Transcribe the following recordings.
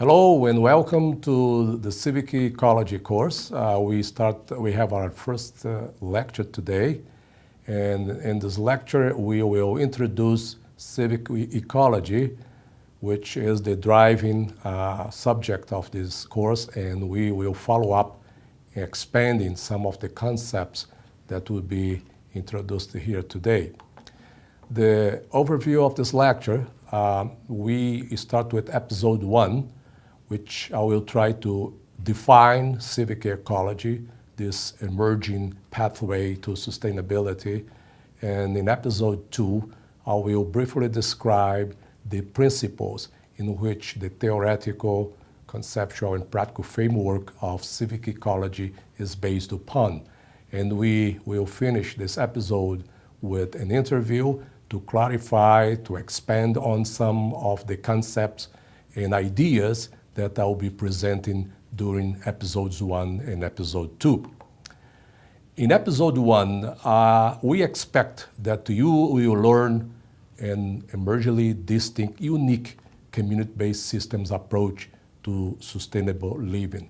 Hello and welcome to the Civic Ecology course. We have our first lecture today, and in this lecture we will introduce Civic Ecology, which is the driving subject of this course, and we will follow up expanding some of the concepts that will be introduced here today. The overview of this lecture, we start with episode 1, which I will try to define civic ecology, this emerging pathway to sustainability. And in episode 2, I will briefly describe the principles in which the theoretical, conceptual, and practical framework of civic ecology is based upon. And we will finish this episode with an interview to clarify, to expand on some of the concepts and ideas that I will be presenting during episodes 1 and episode 2. In episode 1, we expect that you will learn an emergently distinct, unique community-based systems approach to sustainable living.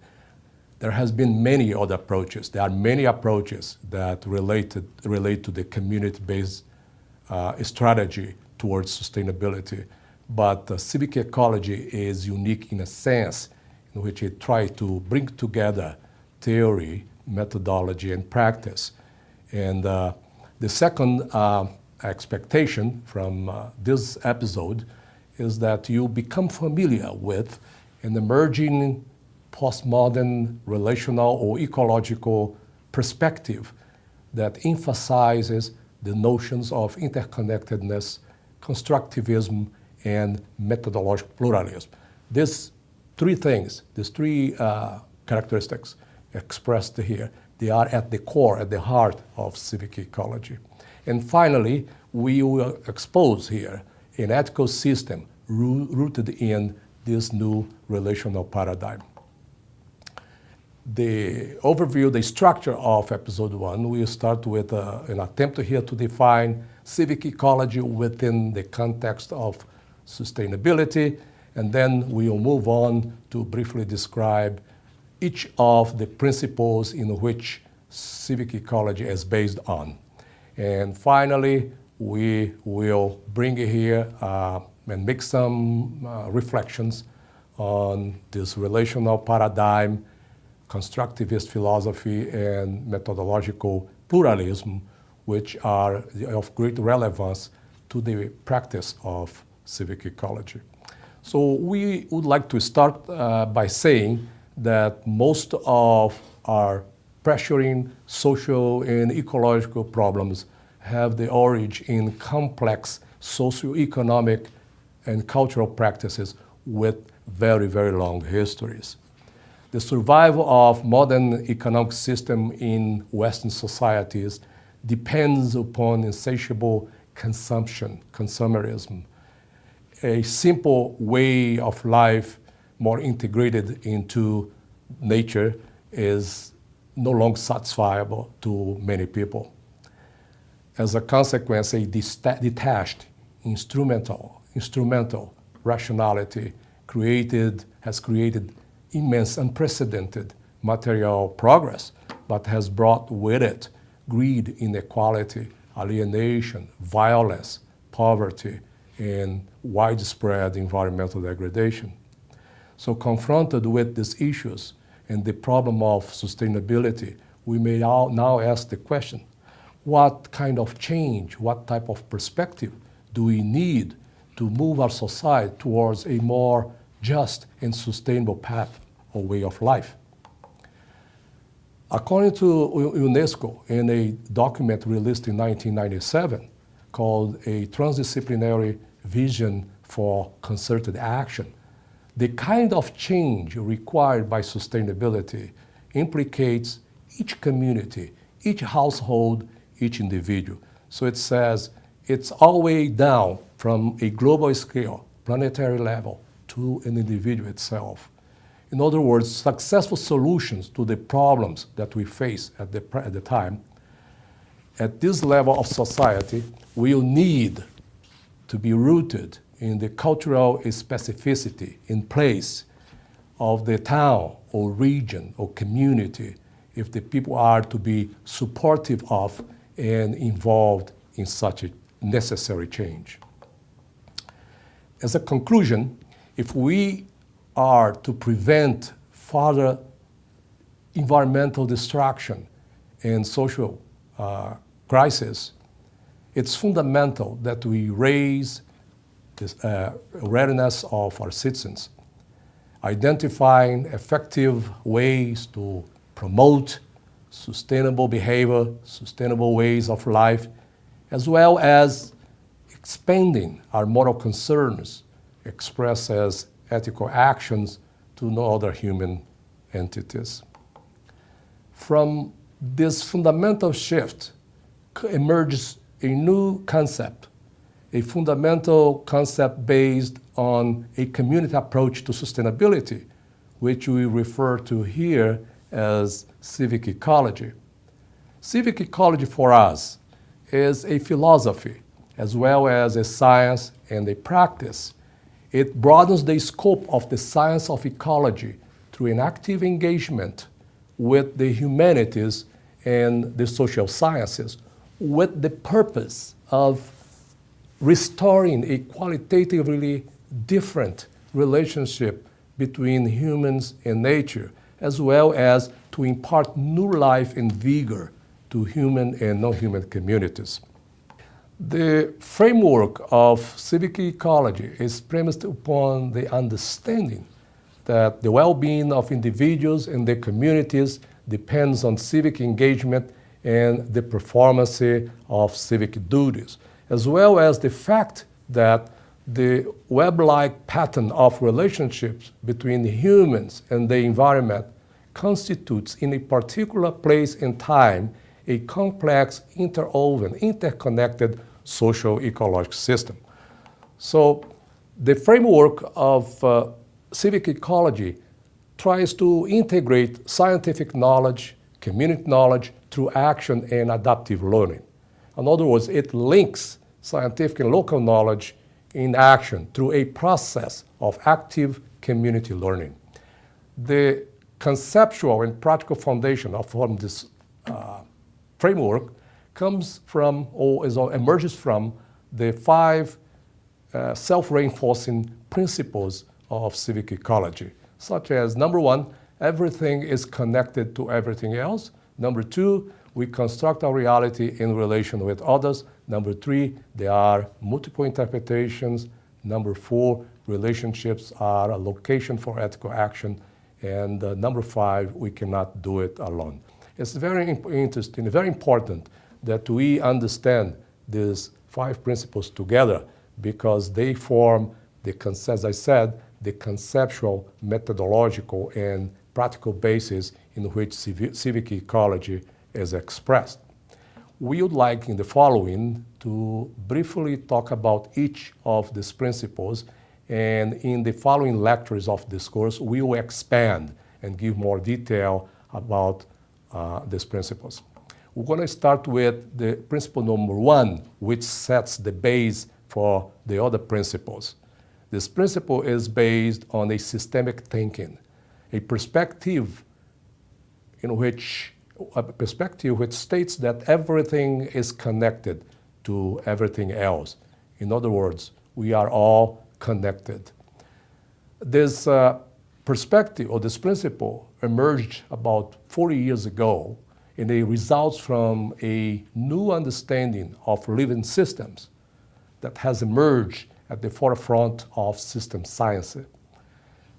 There has been many other approaches. There are many approaches that relate to the community-based strategy towards sustainability. But civic ecology is unique in a sense in which it tries to bring together theory, methodology, and practice. And the second expectation from this episode is that you become familiar with an emerging postmodern relational or ecological perspective that emphasizes the notions of interconnectedness, constructivism, and methodological pluralism. These three things, these three characteristics expressed here, they are at the core, at the heart of civic ecology. And finally, we will expose here an ethical system rooted in this new relational paradigm. The overview, the structure of episode 1, we start with an attempt here to define civic ecology within the context of sustainability, and then we will move on to briefly describe each of the principles in which civic ecology is based on. And finally, we will bring here and make some reflections on this relational paradigm, constructivist philosophy, and methodological pluralism, which are of great relevance to the practice of civic ecology. So we would like to start by saying that most of our pressuring social and ecological problems have the origin in complex socioeconomic and cultural practices with very, very long histories. The survival of modern economic system in Western societies depends upon insatiable consumption, consumerism. A simple way of life, more integrated into nature, is no longer satisfiable to many people. As a consequence, a detached, instrumental rationality has created immense, unprecedented material progress, but has brought with it greed, inequality, alienation, violence, poverty, and widespread environmental degradation. So confronted with these issues and the problem of sustainability, we may now ask the question, what kind of change, what type of perspective do we need to move our society towards a more just and sustainable path or way of life? According to UNESCO, in a document released in 1997 called A Transdisciplinary Vision for Concerted Action, the kind of change required by sustainability implicates each community, each household, each individual. So it says it's all the way down from a global scale, planetary level, to an individual itself. In other words, successful solutions to the problems that we face at the time, at this level of society, will need to be rooted in the cultural specificity in place of the town or region or community if the people are to be supportive of and involved in such a necessary change. As a conclusion, if we are to prevent further environmental destruction and social crisis, it's fundamental that we raise this awareness of our citizens, identifying effective ways to promote sustainable behavior, sustainable ways of life, as well as expanding our moral concerns expressed as ethical actions to no other human entities. From this fundamental shift emerges a new concept, a fundamental concept based on a community approach to sustainability, which we refer to here as civic ecology. Civic ecology for us is a philosophy as well as a science and a practice. It broadens the scope of the science of ecology through an active engagement with the humanities and the social sciences with the purpose of restoring a qualitatively different relationship between humans and nature, as well as to impart new life and vigor to human and non-human communities. The framework of civic ecology is premised upon the understanding that the well-being of individuals and their communities depends on civic engagement and the performance of civic duties, as well as the fact that the web-like pattern of relationships between humans and the environment constitutes in a particular place and time a complex, interwoven, interconnected social ecological system. So the framework of civic ecology tries to integrate scientific knowledge, community knowledge through action and adaptive learning. In other words, it links scientific and local knowledge in action through a process of active community learning. The conceptual and practical foundation of this framework comes from or emerges from the 5 self-reinforcing principles of civic ecology, such as number 1, everything is connected to everything else. Number 2, we construct our reality in relation with others. Number 3, there are multiple interpretations. Number 4, relationships are a location for ethical action. And number 5, we cannot do it alone. It's very interesting, very important that we understand these 5 principles together because they form, as I said, the conceptual, methodological, and practical basis in which civic ecology is expressed. We would like in the following to briefly talk about each of these principles, and in the following lectures of this course, we will expand and give more detail about these principles. We're going to start with the principle number 1, which sets the base for the other principles. This principle is based on a systemic thinking, a perspective which states that everything is connected to everything else. In other words, we are all connected. This perspective or this principle emerged about 40 years ago, and it results from a new understanding of living systems that has emerged at the forefront of system science.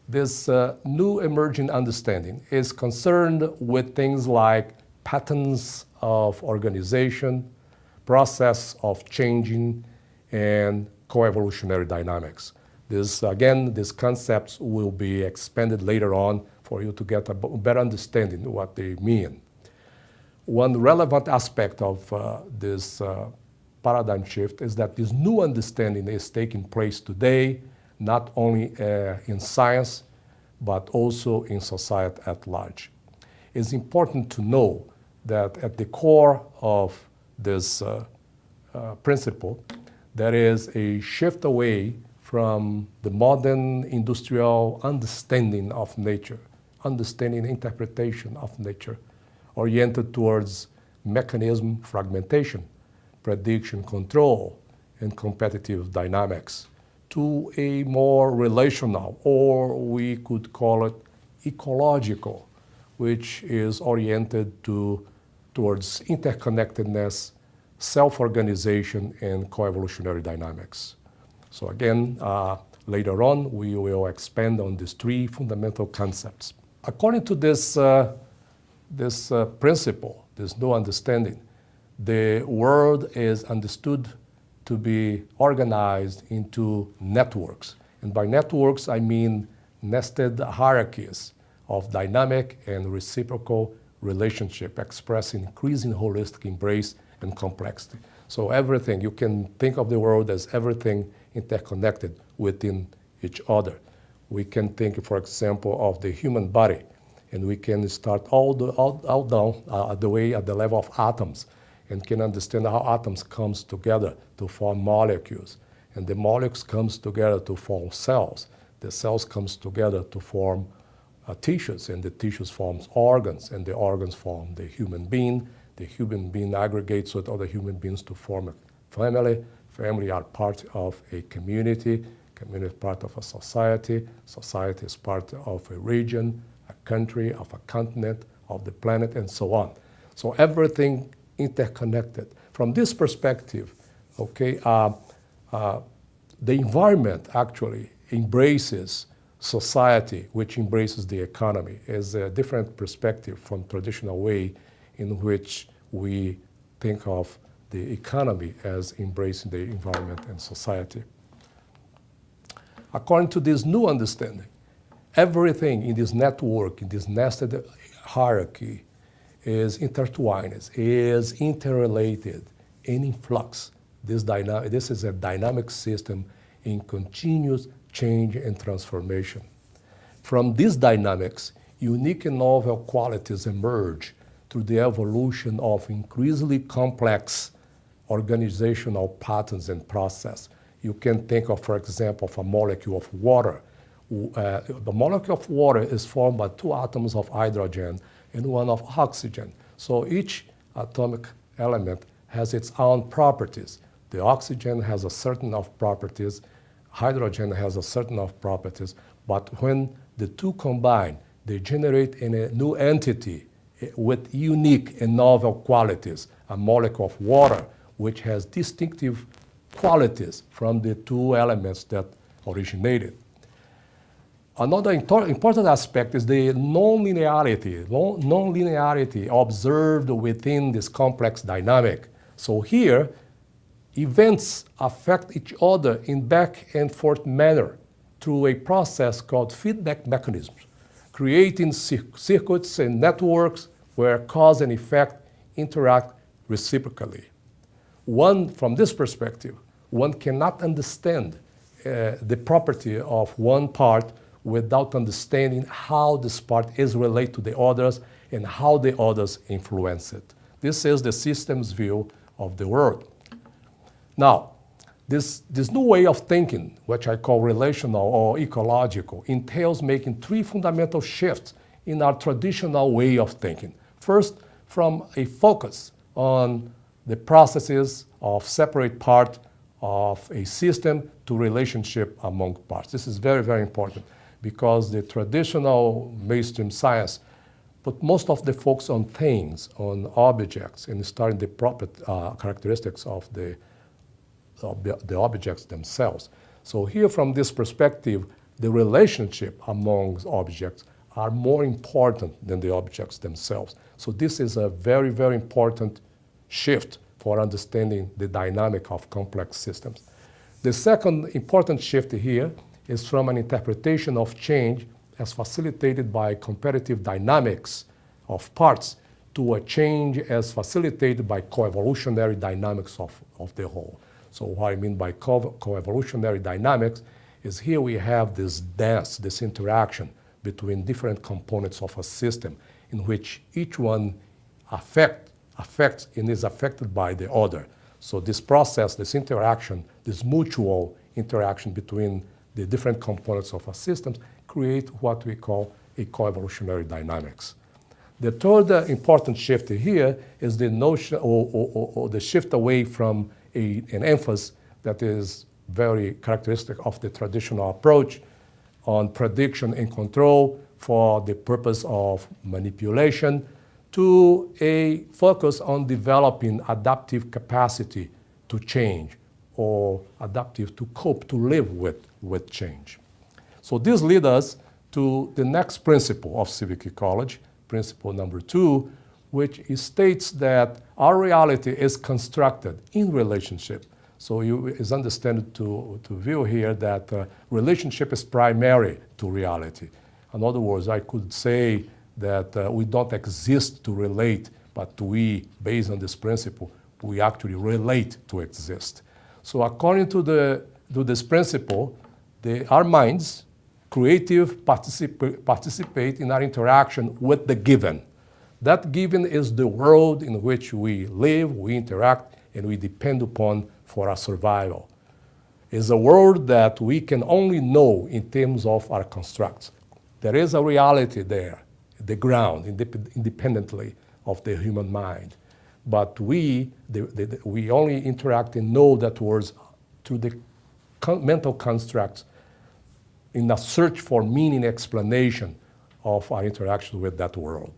This new emerging understanding is concerned with things like patterns of organization, process of changing, and coevolutionary dynamics. These concepts will be expanded later on for you to get a better understanding of what they mean. One relevant aspect of this paradigm shift is that this new understanding is taking place today, not only in science, but also in society at large. It's important to know that at the core of this principle, there is a shift away from the modern industrial understanding of nature, understanding interpretation of nature, oriented towards mechanism fragmentation, prediction control, and competitive dynamics, to a more relational, or we could call it ecological, which is oriented towards interconnectedness, self-organization, and coevolutionary dynamics. So again, later on, we will expand on these three fundamental concepts. According to this principle, this new understanding, the world is understood to be organized into networks. And by networks, I mean nested hierarchies of dynamic and reciprocal relationship expressing increasing holistic embrace and complexity. So everything, you can think of the world as everything interconnected within each other. We can think, for example, of the human body, and we can start all down the way at the level of atoms, and can understand how atoms comes together to form molecules, and the molecules comes together to form cells. The cells comes together to form tissues, and the tissues forms organs, and the organs form the human being. The human being aggregates with other human beings to form a family. Family are part of a community. Community is part of a society. Society is part of a region, a country, of a continent, of the planet, and so on. So everything interconnected. From this perspective, okay, the environment actually embraces society, which embraces the economy, is a different perspective from traditional way in which we think of the economy as embracing the environment and society. According to this new understanding, everything in this network, in this nested hierarchy, is intertwined, is interrelated, and in flux. This is a dynamic system in continuous change and transformation. From these dynamics, unique and novel qualities emerge through the evolution of increasingly complex organizational patterns and process. You can think of, for example, of a molecule of water. The molecule of water is formed by two atoms of hydrogen and one of oxygen. So each atomic element has its own properties. The oxygen has a certain of properties, hydrogen has a certain of properties, but when the two combine, they generate a new entity with unique and novel qualities, a molecule of water, which has distinctive qualities from the two elements that originated. Another important aspect is the non-linearity observed within this complex dynamic. So here, events affect each other in back and forth manner through a process called feedback mechanisms, creating circuits and networks where cause and effect interact reciprocally. From this perspective, one cannot understand the property of one part without understanding how this part is related to the others and how the others influence it. This is the system's view of the world. Now, this new way of thinking, which I call relational or ecological, entails making three fundamental shifts in our traditional way of thinking. First, from a focus on the processes of separate part of a system to relationship among parts. This is very, very important because the traditional mainstream science put most of the focus on things, on objects, and studying the proper characteristics of the objects themselves. So here, from this perspective, the relationship among objects are more important than the objects themselves. So this is a very, very important shift for understanding the dynamic of complex systems. The second important shift here is from an interpretation of change as facilitated by competitive dynamics of parts to a change as facilitated by coevolutionary dynamics of the whole. So what I mean by coevolutionary dynamics is here we have this dance, this interaction between different components of a system in which each one affects and is affected by the other. So this process, this interaction, this mutual interaction between the different components of a system create what we call a coevolutionary dynamics. The third important shift here is the notion or the shift away from an emphasis that is very characteristic of the traditional approach on prediction and control for the purpose of manipulation to a focus on developing adaptive capacity to change or adaptive to cope, to live with change. So this leads us to the next principle of civic ecology, principle number 2, which states that our reality is constructed in relationship. So it's understood to view here that relationship is primary to reality. In other words, I could say that we don't exist to relate, but we, based on this principle, we actually relate to exist. So according to this principle, our minds, creative, participate in our interaction with the given. That given is the world in which we live, we interact, and we depend upon for our survival. It's a world that we can only know in terms of our constructs. There is a reality there, the ground, independently of the human mind. But we only interact and know that words through the mental constructs in a search for meaning explanation of our interaction with that world.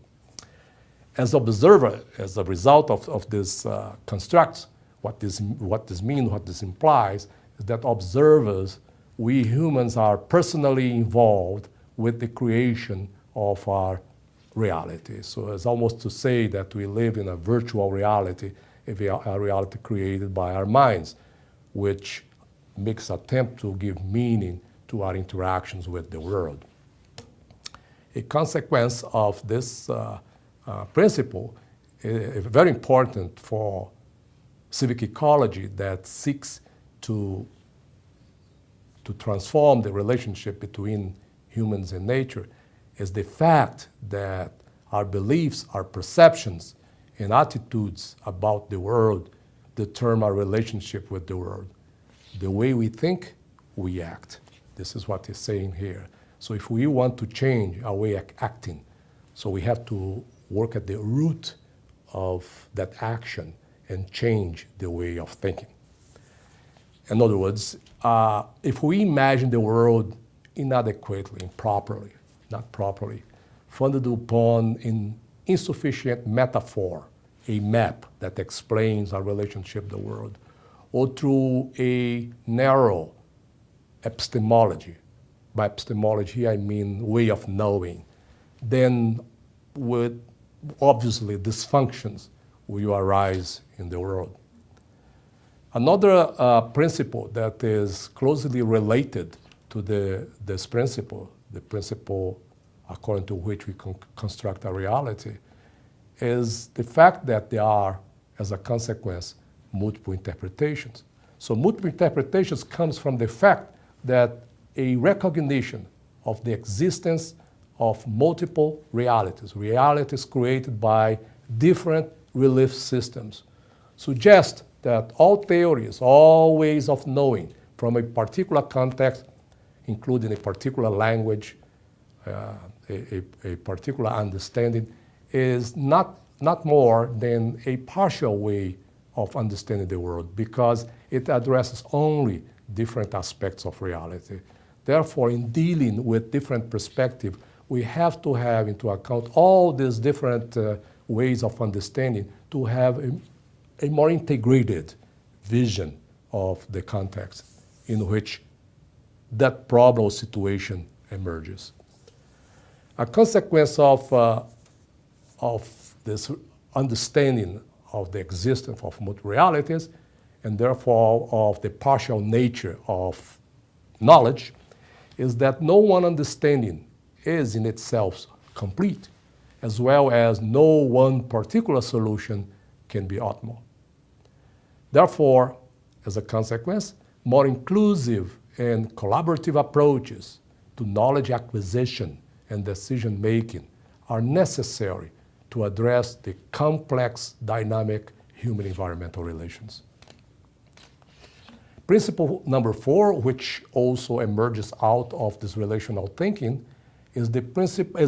As observer, as a result of these constructs, what this means, what this implies, is that observers, we humans are personally involved with the creation of our reality. So it's almost to say that we live in a virtual reality, a reality created by our minds, which makes attempt to give meaning to our interactions with the world. A consequence of this principle is very important for civic ecology that seeks to transform the relationship between humans and nature, is the fact that our beliefs, our perceptions, and attitudes about the world determine our relationship with the world. The way we think, we act. This is what he's saying here. So if we want to change our way of acting, so we have to work at the root of that action and change the way of thinking. In other words, if we imagine the world inadequately, improperly, not properly, founded upon an insufficient metaphor, a map that explains our relationship to the world, or through a narrow epistemology. By epistemology, I mean way of knowing. Then with obviously dysfunctions will arise in the world. Another principle that is closely related to this principle, the principle according to which we construct our reality, is the fact that there are, as a consequence, multiple interpretations. So multiple interpretations comes from the fact that a recognition of the existence of multiple realities created by different belief systems, suggest that all theories, all ways of knowing from a particular context, including a particular language, a particular understanding, is not more than a partial way of understanding the world, because it addresses only different aspects of reality. Therefore, in dealing with different perspectives, we have to have into account all these different ways of understanding to have a more integrated vision of the context in which that problem or situation emerges. A consequence of this understanding of the existence of multiple realities, and therefore of the partial nature of knowledge, is that no one understanding is in itself complete, as well as no one particular solution can be optimal. Therefore, as a consequence, more inclusive and collaborative approaches to knowledge acquisition and decision-making are necessary to address the complex, dynamic human-environmental relations. Principle number 4, which also emerges out of this relational thinking, is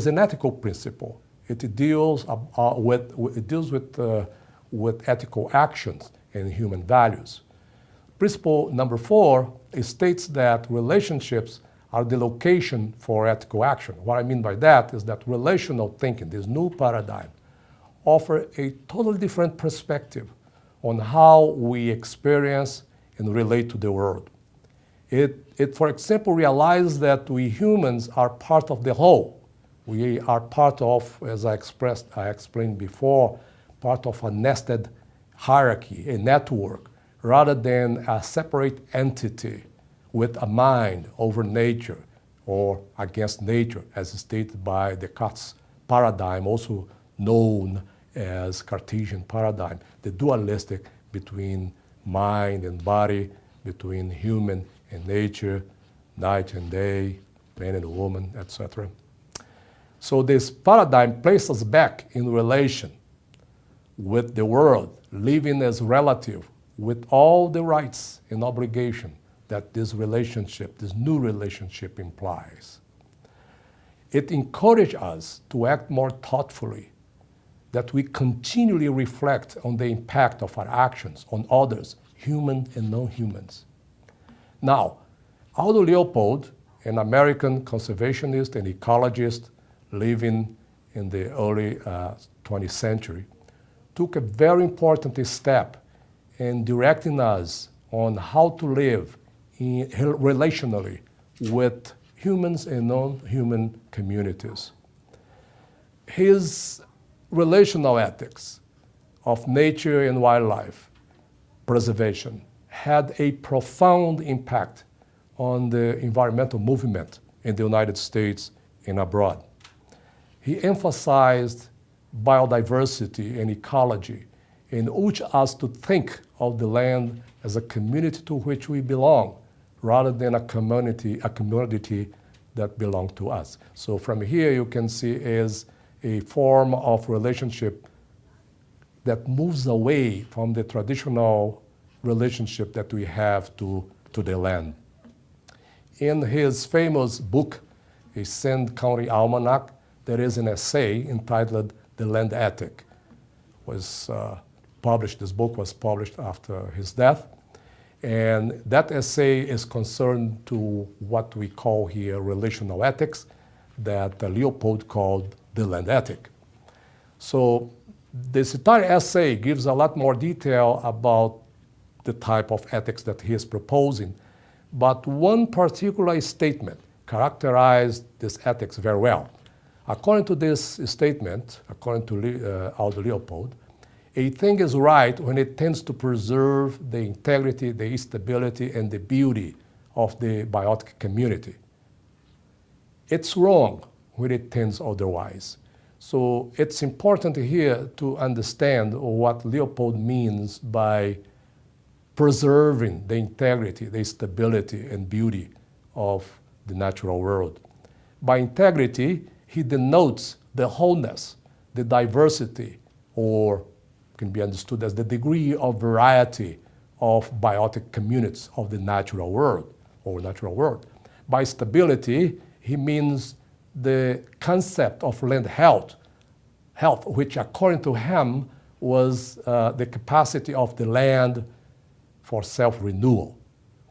an ethical principle. It deals with ethical actions and human values. Principle number 4 states that relationships are the location for ethical action. What I mean by that is that relational thinking, this new paradigm, offers a totally different perspective on how we experience and relate to the world. It, for example, realizes that we humans are part of the whole. We are part of, as I explained before, part of a nested hierarchy, a network, rather than a separate entity with a mind over nature or against nature, as stated by Descartes' paradigm, also known as Cartesian paradigm, the dualistic between mind and body, between human and nature, night and day, man and woman, etc. So this paradigm places us back in relation with the world, living as relative with all the rights and obligation that this relationship, this new relationship implies. It encourages us to act more thoughtfully, that we continually reflect on the impact of our actions on others, human and non-humans. Now, Aldo Leopold, an American conservationist and ecologist living in the early 20th century, took a very important step in directing us on how to live relationally with humans and non-human communities. His relational ethics of nature and wildlife preservation had a profound impact on the environmental movement in the United States and abroad. He emphasized biodiversity and ecology and urged us to think of the land as a community to which we belong, rather than a commodity that belongs to us. So from here you can see is a form of relationship that moves away from the traditional relationship that we have to the land. In his famous book, A Sand County Almanac, there is an essay entitled The Land Ethic. This book was published after his death. And that essay is concerned to what we call here relational ethics, that Leopold called the land ethic. So this entire essay gives a lot more detail about the type of ethics that he is proposing. But one particular statement characterized this ethics very well. According to this statement, according to Aldo Leopold, a thing is right when it tends to preserve the integrity, the stability, and the beauty of the biotic community. It's wrong when it tends otherwise. So it's important here to understand what Leopold means by preserving the integrity, the stability, and beauty of the natural world. By integrity, he denotes the wholeness, the diversity, or can be understood as the degree of variety of biotic communities of the natural world, or natural world. By stability, he means the concept of land health, which according to him was the capacity of the land for self-renewal,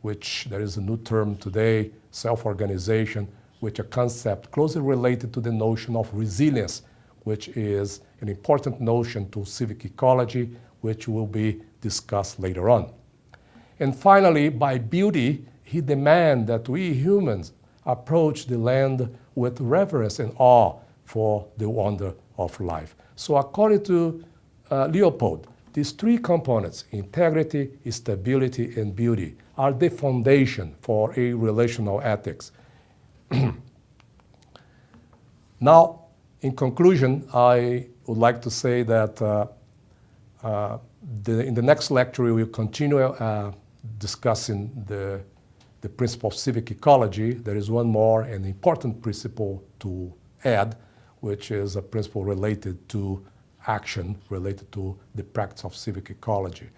which there is a new term today, self-organization, which a concept closely related to the notion of resilience, which is an important notion to civic ecology, which will be discussed later on. And finally, by beauty, he demands that we humans approach the land with reverence and awe for the wonder of life. So according to Leopold, these three components, integrity, stability, and beauty, are the foundation for a relational ethics. Now, in conclusion, I would like to say that in the next lecture, we will continue discussing the principle of civic ecology. There is one more, an important principle to add, which is a principle related to action, related to the practice of civic ecology.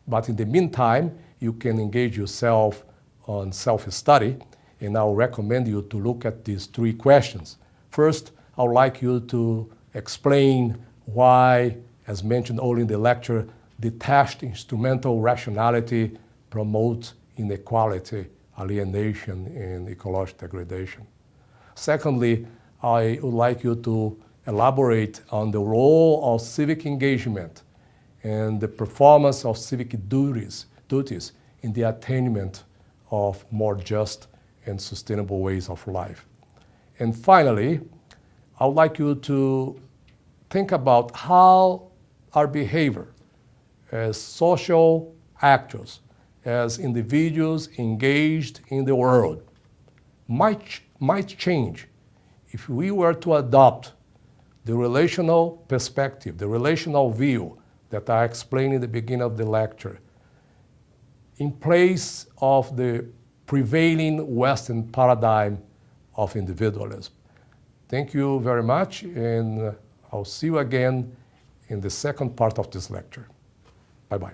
But in the meantime, you can engage yourself on self-study, and I'll recommend you to look at these 3 questions. First, I would like you to explain why, as mentioned earlier in the lecture, detached instrumental rationality promotes inequality, alienation, and ecological degradation. Secondly, I would like you to elaborate on the role of civic engagement and the performance of civic duties in the attainment of more just and sustainable ways of life. And finally, I would like you to think about how our behavior as social actors, as individuals engaged in the world, might change if we were to adopt the relational perspective, the relational view that I explained in the beginning of the lecture, in place of the prevailing Western paradigm of individualism. Thank you very much, and I'll see you again in the second part of this lecture. Bye-bye.